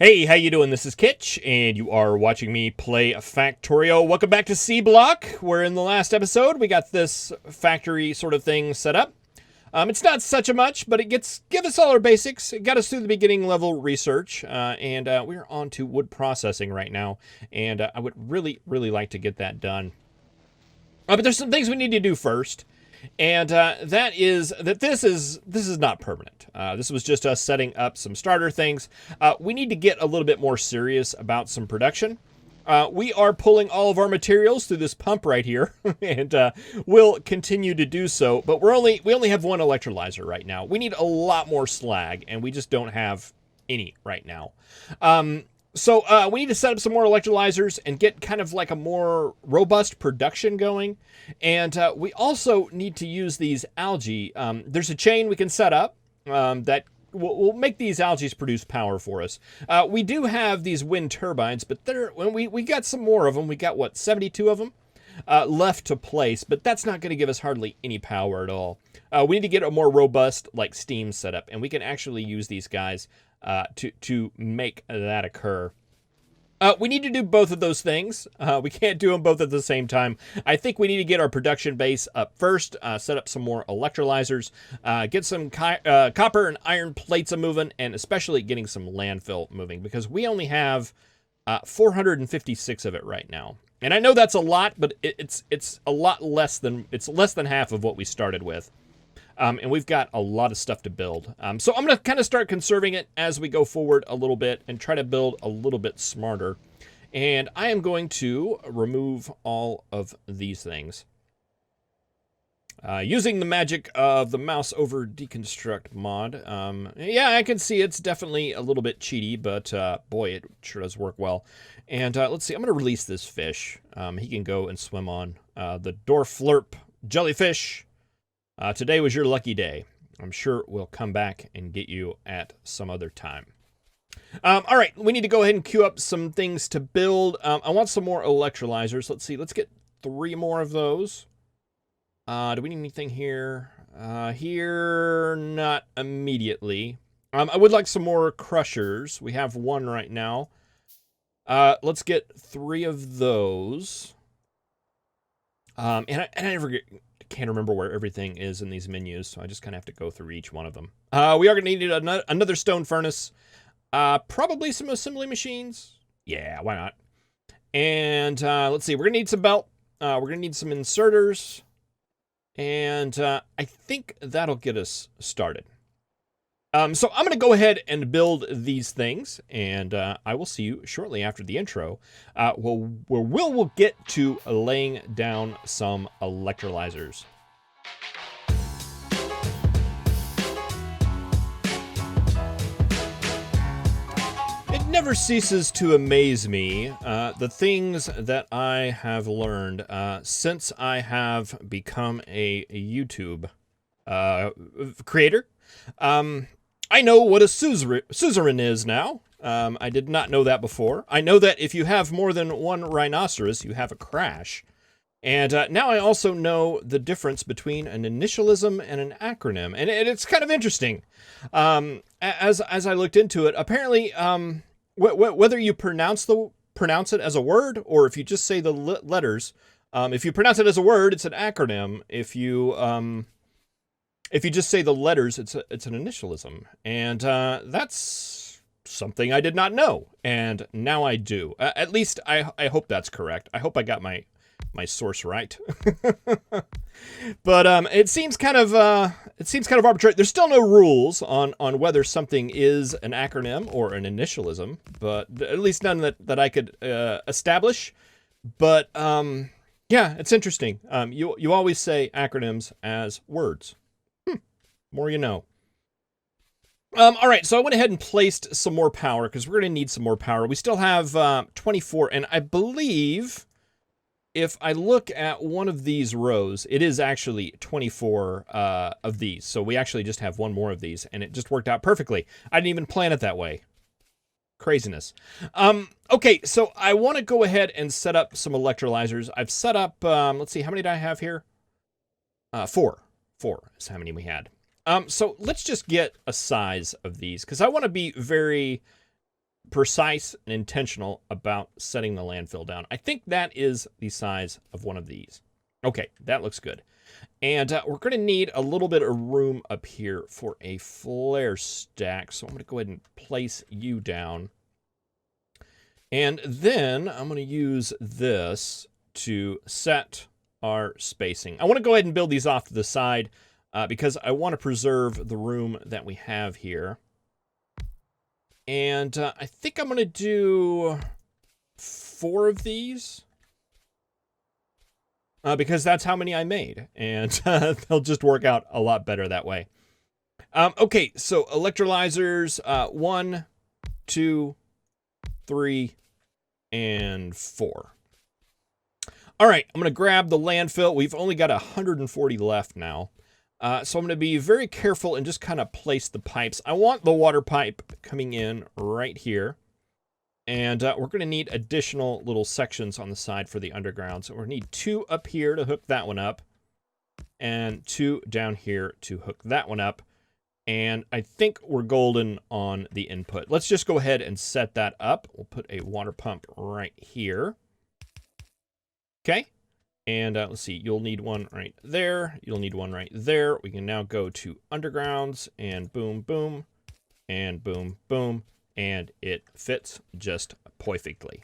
Hey, how you doing? This is Kitch, and you are watching me play Factorio. Welcome back to Seablock, where in the last episode we got this factory sort of thing set up. It's not such a much, but it give us all our basics. It got us through the beginning level research, and we're on to wood processing right now, and I would really like to get that done. But there's some things we need to do first. And that is that this is not permanent. This was just us setting up some starter things. We need to get a little bit more serious about some production. We are pulling all of our materials through this pump right here, and we'll continue to do so. But we only have one electrolyzer right now. We need a lot more slag, and we just don't have any right now. So we need to set up some more electrolyzers and get kind of like a more robust production going. And we also need to use these algae. There's a chain we can set up that will make these algae produce power for us. We do have these wind turbines, but when we got some more of them. We got, what, 72 of them left to place, but that's not going to give us hardly any power at all. We need to get a more robust like steam setup, and we can actually use these guys to make that occur. We need to do both of those things. We can't do them both at the same time. I think we need to get our production base up first, set up some more electrolyzers, get some copper and iron plates moving, and especially getting some landfill moving, because we only have 456 of it right now. And I know that's a lot, but it's a lot less than half of what we started with. And we've got a lot of stuff to build. So I'm going to kind of start conserving it as we go forward a little bit and try to build a little bit smarter. And I am going to remove all of these things. Using the magic of the mouse over deconstruct mod. Yeah, I can see it's definitely a little bit cheaty, but boy, it sure does work well. And let's see, I'm going to release this fish. He can go and swim on the Dorflurp jellyfish. Today was your lucky day. I'm sure we'll come back and get you at some other time. All right, we need to go ahead and queue up some things to build. I want some more electrolyzers. Let's see. Let's get 3 more of those. Do we need anything here? Here, not immediately. I would like some more crushers. We have 1 right now. Let's get 3 of those. And I never can't remember where everything is in these menus, so I just kind of have to go through each one of them. We are going to need another stone furnace. Probably some assembly machines. Yeah, why not? And let's see, we're going to need some belt. We're going to need some inserters. And I think that'll get us started. So I'm going to go ahead and build these things, and I will see you shortly after the intro, where we'll get to laying down some electrolyzers. It never ceases to amaze me, the things that I have learned since I have become a YouTube creator. I know what a suzerain is now. I did not know that before. I know that if you have more than 1 rhinoceros, you have a crash. And now I also know the difference between an initialism and an acronym. And it's kind of interesting. As I looked into it, apparently, whether you pronounce it as a word, or if you just say the letters, if you pronounce it as a word, it's an acronym. If you just say the letters, it's an initialism. And that's something I did not know. And now I do. At least I hope that's correct. I hope I got my source right. But it seems kind of arbitrary. There's still no rules on whether something is an acronym or an initialism, but at least none that I could establish. But yeah, it's interesting. You always say acronyms as words. More you know. All right, so I went ahead and placed some more power, because we're going to need some more power. We still have 24, and I believe if I look at one of these rows, it is actually 24 of these. So we actually just have 1 more of these, and it just worked out perfectly. I didn't even plan it that way. Craziness. Okay, so I want to go ahead and set up some electrolyzers. I've set up, let's see, how many do I have here? 4. 4 is how many we had. So let's just get a size of these, because I want to be very precise and intentional about setting the landfill down. I think that is the size of one of these. Okay, that looks good. And we're going to need a little bit of room up here for a flare stack. So I'm going to go ahead and place you down. And then I'm going to use this to set our spacing. I want to go ahead and build these off to the side because I want to preserve the room that we have here. And I think I'm going to do 4 of these. Because that's how many I made. And they'll just work out a lot better that way. Okay, so electrolyzers. 1, 2, 3, and 4. All right, I'm going to grab the landfill. We've only got 140 left now. So I'm going to be very careful and just kind of place the pipes. I want the water pipe coming in right here. And we're going to need additional little sections on the side for the underground. So we're going to need 2 up here to hook that one up. And 2 down here to hook that one up. And I think we're golden on the input. Let's just go ahead and set that up. We'll put a water pump right here. Okay. And let's see, you'll need one right there. You'll need one right there. We can now go to undergrounds and boom, boom, and boom, boom. And it fits just perfectly.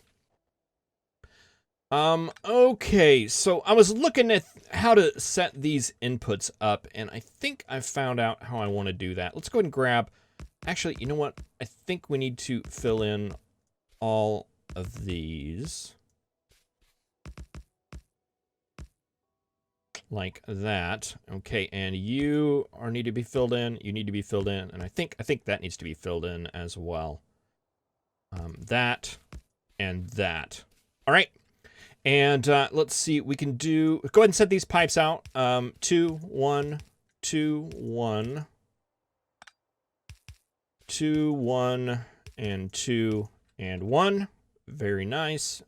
Okay, so I was looking at how to set these inputs up, and I think I found out how I want to do that. Let's go ahead and grab, actually, you know what? I think we need to fill in all of these. Like that. Okay, and you need to be filled in. You need to be filled in, and I think that needs to be filled in as well. That and that. All right, and let's see. We can do. Go ahead and set these pipes out. 2, 1, 2, 1, 2, 1, and 2 and 1. Very nice.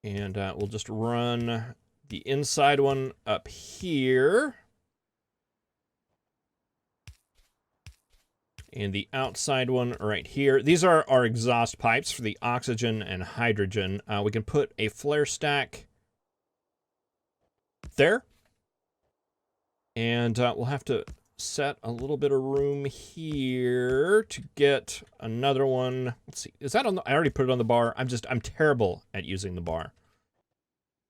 And we'll just run the inside one up here. And the outside one right here. These are our exhaust pipes for the oxygen and hydrogen. We can put a flare stack there. And we'll have to set a little bit of room here to get another one. Let's see. Is that on the, I already put it on the bar. I'm terrible at using the bar.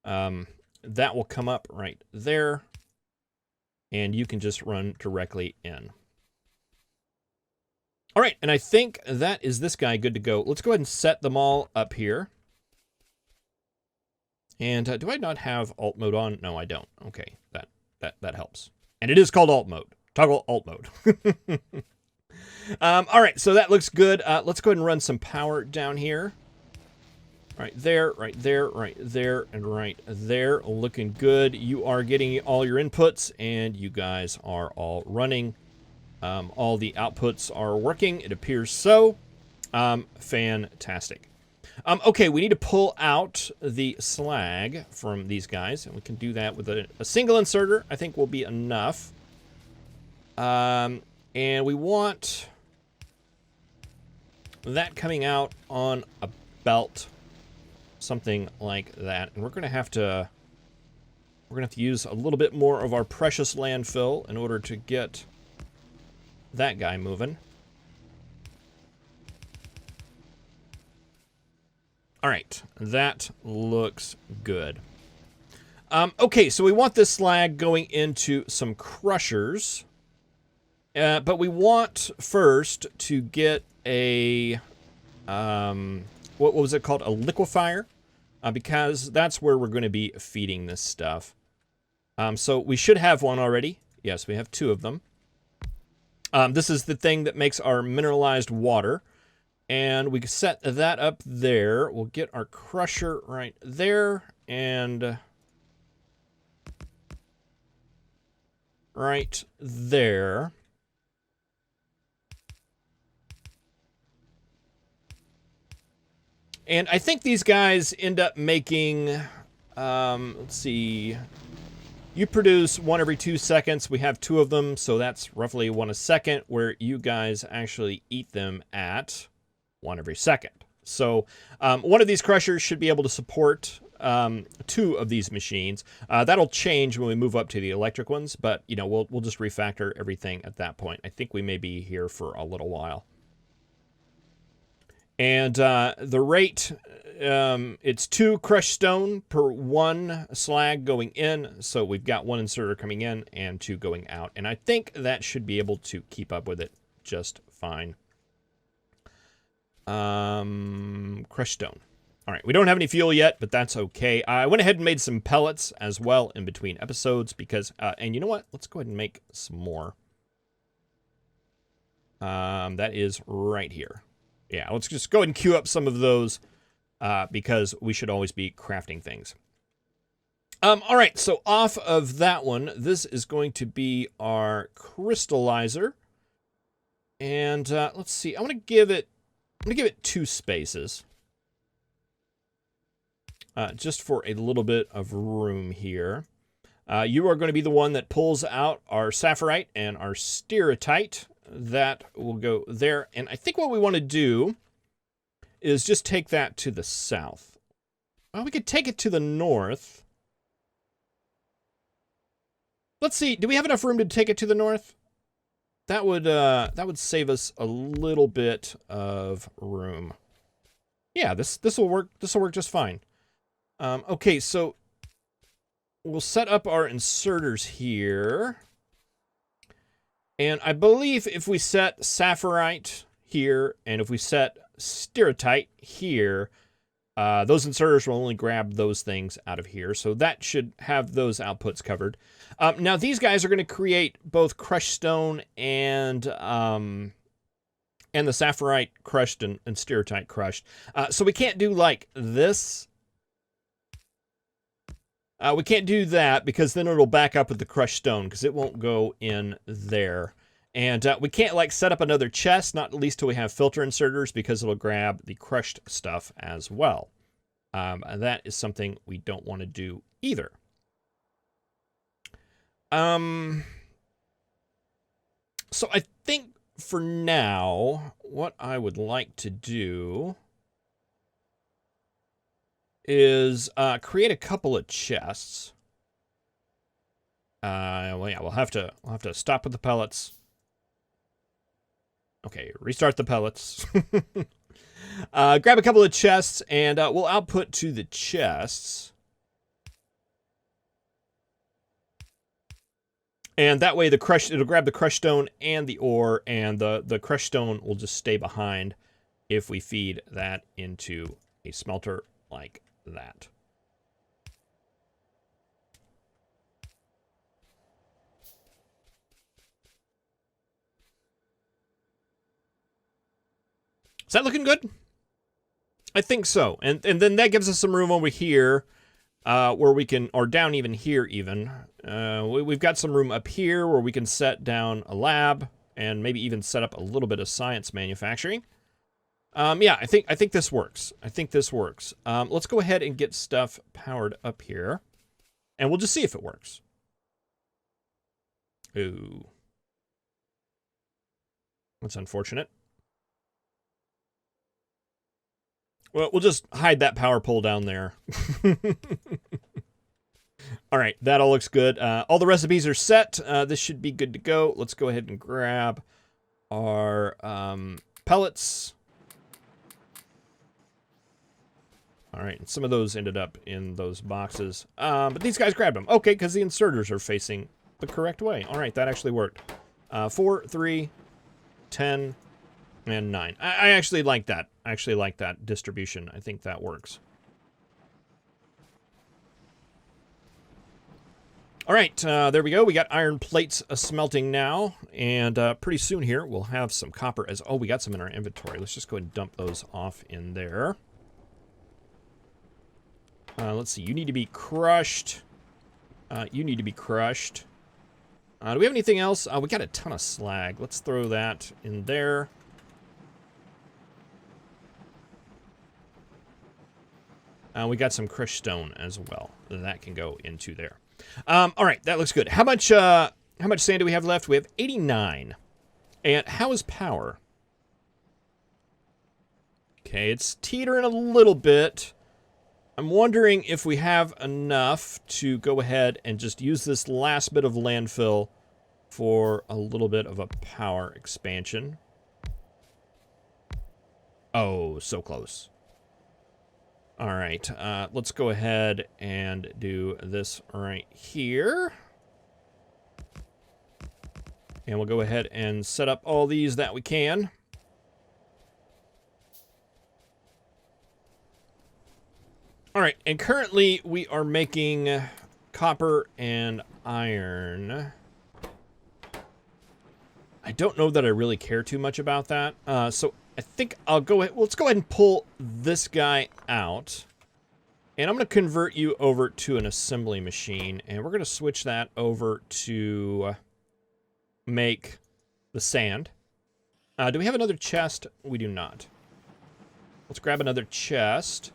That will come up right there. And you can just run directly in. All right, and I think that is this guy good to go. Let's go ahead and set them all up here. And do I not have alt mode on? No, I don't. Okay, that helps. And it is called alt mode. Toggle alt mode. All right, so that looks good. Let's go ahead and run some power down here. Right there, right there, right there, and right there. Looking good. You are getting all your inputs, and you guys are all running. All the outputs are working. It appears so. Fantastic. Okay, we need to pull out the slag from these guys, and we can do that with a single inserter. I think will be enough. And we want that coming out on a belt, something like that. And we're gonna have to use a little bit more of our precious landfill in order to get that guy moving. All right, that looks good. Okay, so we want this slag going into some crushers, but we want first to get a what was it called? A liquefier, because that's where we're going to be feeding this stuff. So we should have one already. Yes, we have 2 of them. This is the thing that makes our mineralized water. And we can set that up there. We'll get our crusher right there. And right there. And I think these guys end up making, let's see, you produce 1 every 2 seconds. We have 2 of them, so that's roughly 1 a second where you guys actually eat them at. one every second. So one of these crushers should be able to support 2 of these machines. That'll change when we move up to the electric ones, but you know, we'll just refactor everything at that point. I think we may be here for a little while. And the rate, it's 2 crushed stone per 1 slag going in. So we've got 1 inserter coming in and 2 going out. And I think that should be able to keep up with it just fine. Crushed stone. All right, we don't have any fuel yet, but that's okay. I went ahead and made some pellets as well in between episodes because, and you know what? Let's go ahead and make some more. That is right here. Yeah, let's just go ahead and queue up some of those because we should always be crafting things. All right, so off of that one, this is going to be our crystallizer. And let's see, I'm going to give it 2 spaces. Just for a little bit of room here. You are going to be the one that pulls out our sapphirite and our stereotype. That will go there. And I think what we want to do is just take that to the south. Well, we could take it to the north. Let's see. Do we have enough room to take it to the north? That would save us a little bit of room. Yeah, this will work. This will work just fine. Okay, so we'll set up our inserters here. And I believe if we set sapphirite here, and if we set stereotype here, those inserters will only grab those things out of here. So that should have those outputs covered. Now, these guys are going to create both crushed stone and the sapphirite crushed and stereotype crushed. So we can't do like this. We can't do that because then it'll back up with the crushed stone because it won't go in there. And we can't like set up another chest, not at least till we have filter inserters because it'll grab the crushed stuff as well. And that is something we don't want to do either. So I think for now, what I would like to do is create a couple of chests. Well, yeah, we'll have to stop with the pellets. Okay, restart the pellets. Grab a couple of chests, and we'll output to the chests. And that way, it'll grab the crushed stone and the ore, and the crushed stone will just stay behind if we feed that into a smelter like that. Is that looking good? I think so. And then that gives us some room over here where we can, or down even here even. We've got some room up here where we can set down a lab and maybe even set up a little bit of science manufacturing. Yeah, I think this works. I think this works. Let's go ahead and get stuff powered up here. And we'll just see if it works. Ooh. That's unfortunate. Well, we'll just hide that power pole down there. All right, that all looks good. All the recipes are set. This should be good to go. Let's go ahead and grab our pellets. All right, some of those ended up in those boxes. But these guys grabbed them. Okay, because the inserters are facing the correct way. All right, that actually worked. 4, 3, 10, and 9. I actually like that. I actually like that distribution. I think that works. All right, there we go. We got iron plates smelting now. And pretty soon here, we'll have some copper as... Oh, we got some in our inventory. Let's just go ahead and dump those off in there. Let's see. You need to be crushed. You need to be crushed. Do we have anything else? We got a ton of slag. Let's throw that in there. We got some crushed stone as well. That can go into there. All right, that looks good. How much sand do we have left? We have 89. And how is power? Okay, it's teetering a little bit. I'm wondering if we have enough to go ahead and just use this last bit of landfill for a little bit of a power expansion. Oh, so close. All right, let's go ahead and do this right here. And we'll go ahead and set up all these that we can. All right, and currently we are making copper and iron. I don't know that I really care too much about that. So I think I'll go ahead. Let's go ahead and pull this guy out. And I'm going to convert you over to an assembly machine. And we're going to switch that over to make the sand. Do we have another chest? We do not. Let's grab another chest.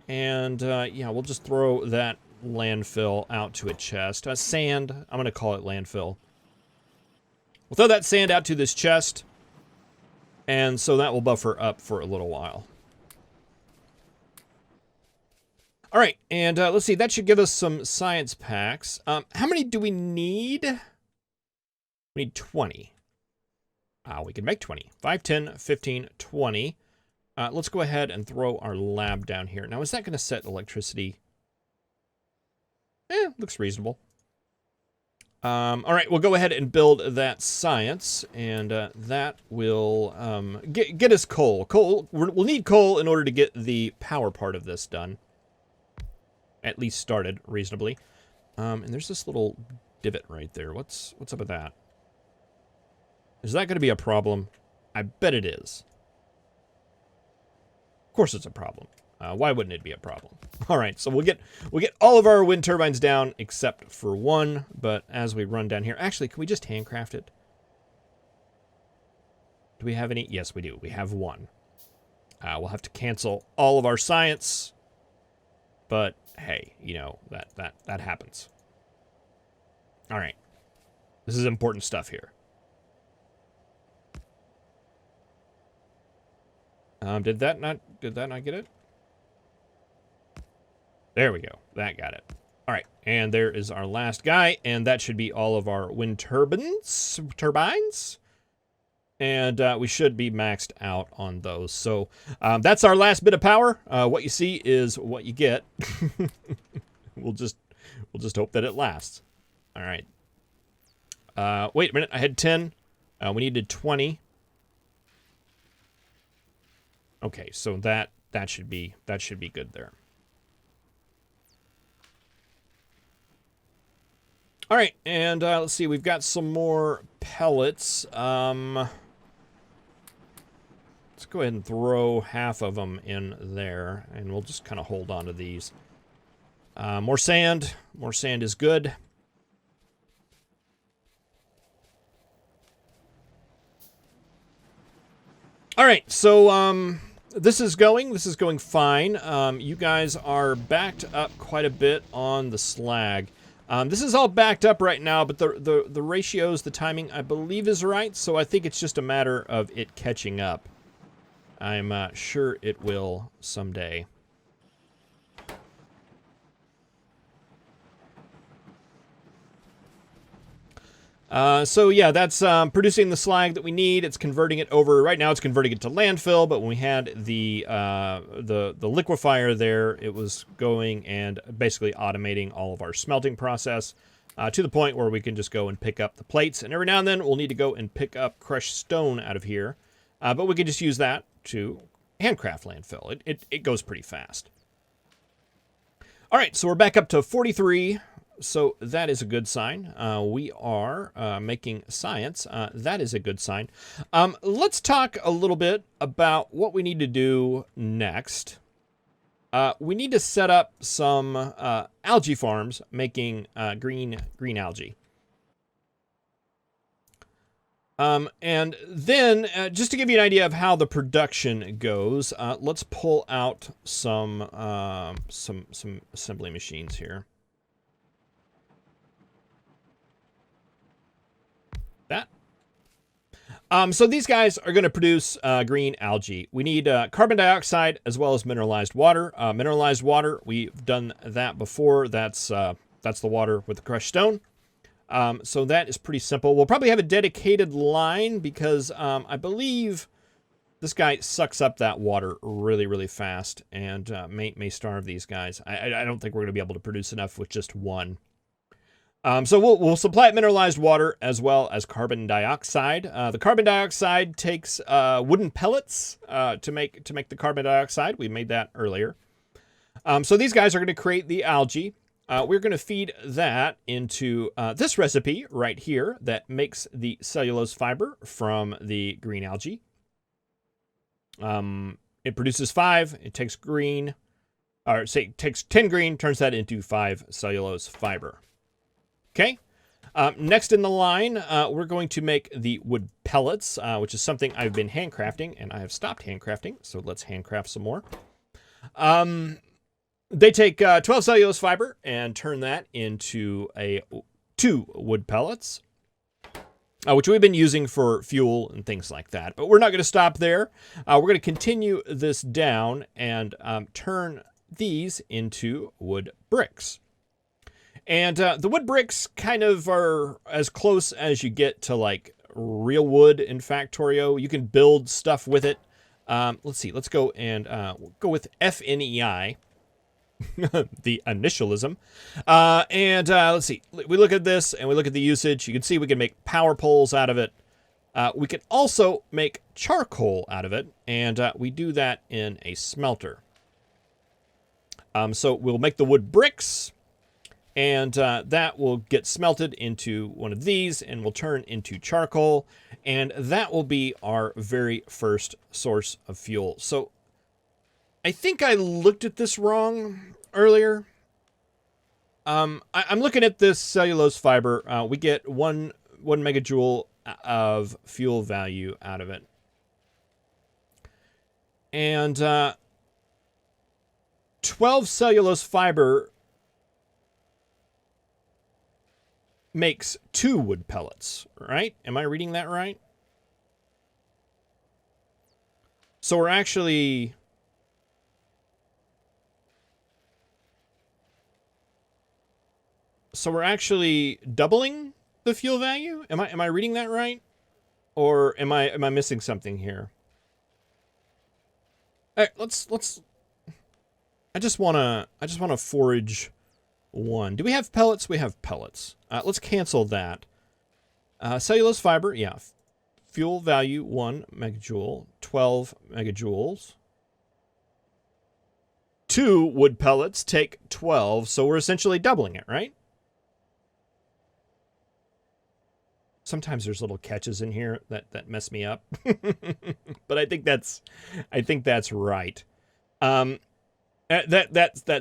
And, yeah, we'll just throw that landfill out to a chest. Sand, I'm going to call it landfill. We'll throw that sand out to this chest. And so that will buffer up for a little while. All right, and let's see. That should give us some science packs. How many do we need? We need 20. We can make 20. 5, 10, 15, 20. Let's go ahead and throw our lab down here. Now, is that going to set electricity? Looks reasonable. All right, we'll go ahead and build that science, and that will get us coal. We'll need coal in order to get the power part of this done. At least started reasonably. And there's this little divot right there. What's up with that? Is that going to be a problem? I bet it is. Of course it's a problem. Why wouldn't it be a problem? All right, so we'll get all of our wind turbines down except for one. But as we run down here, actually, can we just handcraft it? Do we have any? Yes, we do. We have one. We'll have to cancel all of our science. But hey, you know that happens. All right, this is important stuff here. Did that not get it? There we go. That got it. All right, and there is our last guy, and that should be all of our wind turbines. And we should be maxed out on those. So that's our last bit of power. What you see is what you get. We'll just hope that it lasts. All right. Wait a minute. I had 10. We needed 20. Okay, so that should be good there. All right, and let's see. We've got some more pellets. Let's go ahead and throw half of them in there, and we'll just kind of hold on to these. More sand. More sand is good. All right, so this is going fine. You guys are backed up quite a bit on the slag. This is all backed up right now, but the ratios, the timing, I believe is right. So I think it's just a matter of it catching up. I'm sure it will someday. So yeah, that's producing the slag that we need. It's converting it over. Right now, it's converting it to landfill. But when we had the liquefier there, it was going and basically automating all of our smelting process to the point where we can just go and pick up the plates. And every now and then, we'll need to go and pick up crushed stone out of here. But we can just use that to handcraft landfill. It goes pretty fast. All right, so we're back up to 43. So that is a good sign. We are making science. That is a good sign. Let's talk a little bit about what we need to do next. We need to set up some algae farms making green algae. And then, just to give you an idea of how the production goes, let's pull out some assembly machines here. So these guys are going to produce green algae. We need carbon dioxide as well as mineralized water. Mineralized water, we've done that before. That's the water with the crushed stone. So that is pretty simple. We'll probably have a dedicated line because I believe this guy sucks up that water really, really fast and may starve these guys. I don't think we're going to be able to produce enough with just one. So we'll supply it mineralized water as well as carbon dioxide. The carbon dioxide takes wooden pellets to make the carbon dioxide. We made that earlier. So these guys are going to create the algae. We're going to feed that into this recipe right here that makes the cellulose fiber from the green algae. It produces 5. It takes green, or say it takes 10 green, turns that into 5 cellulose fiber. Okay. Next in the line, we're going to make the wood pellets, which is something I've been handcrafting, and I have stopped handcrafting, so let's handcraft some more. They take 12 cellulose fiber and turn that into 2 wood pellets, which we've been using for fuel and things like that. But we're not going to stop there. We're going to continue this down and turn these into wood bricks. And the wood bricks kind of are as close as you get to like real wood in Factorio. You can build stuff with it. Let's see. Let's go and we'll go with FNEI, the initialism. And let's see. We look at this and we look at the usage. You can see we can make power poles out of it. We can also make charcoal out of it. And we do that in a smelter. So we'll make the wood bricks. And that will get smelted into one of these and will turn into charcoal. And that will be our very first source of fuel. So I think I looked at this wrong earlier. I'm looking at this cellulose fiber. We get one megajoule of fuel value out of it. And 12 cellulose fiber makes 2 wood pellets, right? Am I reading that right? So we're actually... doubling the fuel value? Am I reading that right? Or am I missing something here? All right, let's I just want to forage 1. Do we have pellets? We have pellets. Let's cancel that. Cellulose fiber, yeah. Fuel value 1 megajoule, 12 megajoules. 2 wood pellets take 12, so we're essentially doubling it, right? Sometimes there's little catches in here that mess me up. But I think that's right. That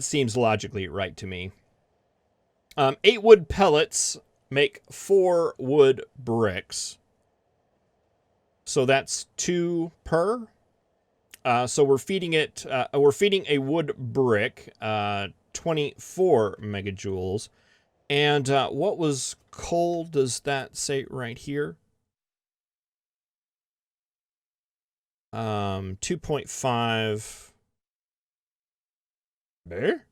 seems logically right to me. 8 wood pellets make 4 wood bricks. So that's 2 per. So we're feeding it. We're feeding a wood brick 24 megajoules. And what was coal? Does that say right here? 2.5. There.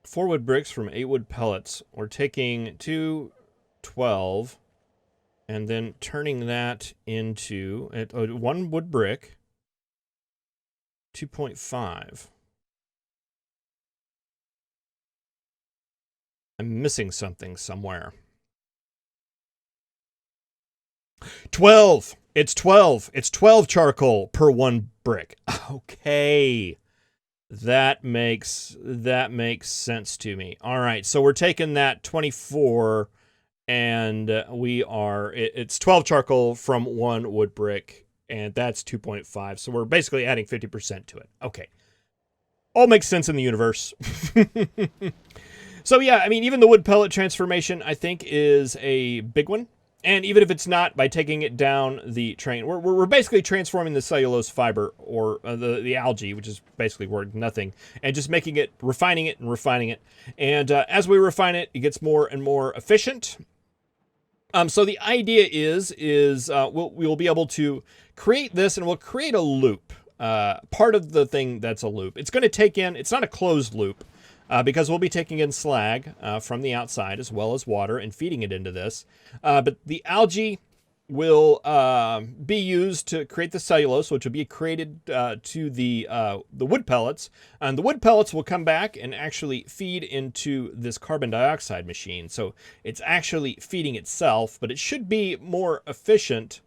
Four wood bricks from 8 wood pellets. We're taking 2, 12, and then turning that into 1 wood brick, 2.5. I'm missing something somewhere. 12! It's 12! It's 12 charcoal per 1 brick. Okay. That makes sense to me. All right, so we're taking that 24, and it's 12 charcoal from 1 wood brick, and that's 2.5. So we're basically adding 50% to it. Okay, all makes sense in the universe. So yeah, I mean, even the wood pellet transformation, I think, is a big one. And even if it's not, by taking it down the train, we're basically transforming the cellulose fiber, or the algae, which is basically worth nothing, and just making it, refining it and refining it. And as we refine it, it gets more and more efficient. So the idea is we'll be able to create this, and we'll create a loop. Part of the thing that's a loop. It's going to take in, it's not a closed loop, because we'll be taking in slag from the outside as well as water and feeding it into this. But the algae will be used to create the cellulose, which will be created to the wood pellets. And the wood pellets will come back and actually feed into this carbon dioxide machine. So it's actually feeding itself, but it should be more efficient.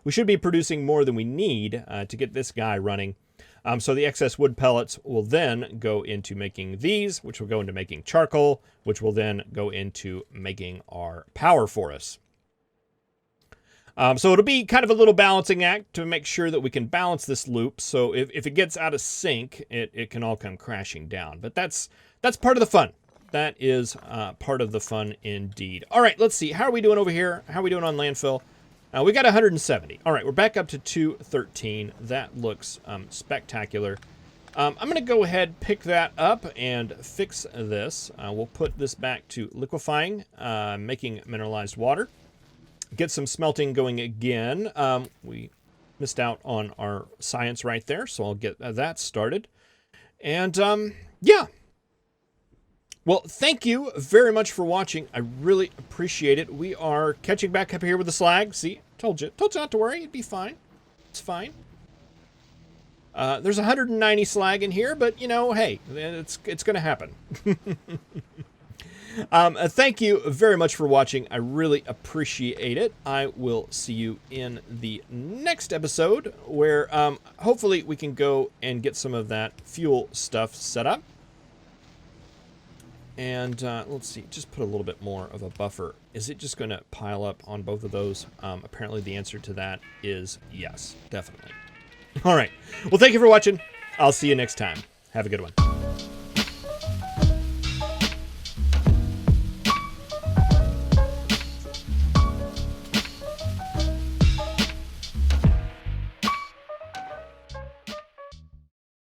We should be producing more than we need to get this guy running. So the excess wood pellets will then go into making these, which will go into making charcoal, which will then go into making our power for us. So it'll be kind of a little balancing act to make sure that we can balance this loop. So if it gets out of sync, it can all come crashing down. But that's part of the fun. That is part of the fun indeed. All right, let's see. How are we doing over here? How are we doing on landfill? We got 170. All right, we're back up to 213. That looks spectacular. I'm going to go ahead, pick that up, and fix this. We'll put this back to liquefying, making mineralized water. Get some smelting going again. We missed out on our science right there, so I'll get that started. And, yeah. Well, thank you very much for watching. I really appreciate it. We are catching back up here with the slag. See, told you not to worry. It'd be fine. It's fine. There's 190 slag in here, but, you know, hey, it's going to happen. Thank you very much for watching. I really appreciate it. I will see you in the next episode, where hopefully we can go and get some of that fuel stuff set up. And let's see, just put a little bit more of a buffer. Is it just going to pile up on both of those? Apparently the answer to that is yes, definitely. All right. Well, thank you for watching. I'll see you next time. Have a good one.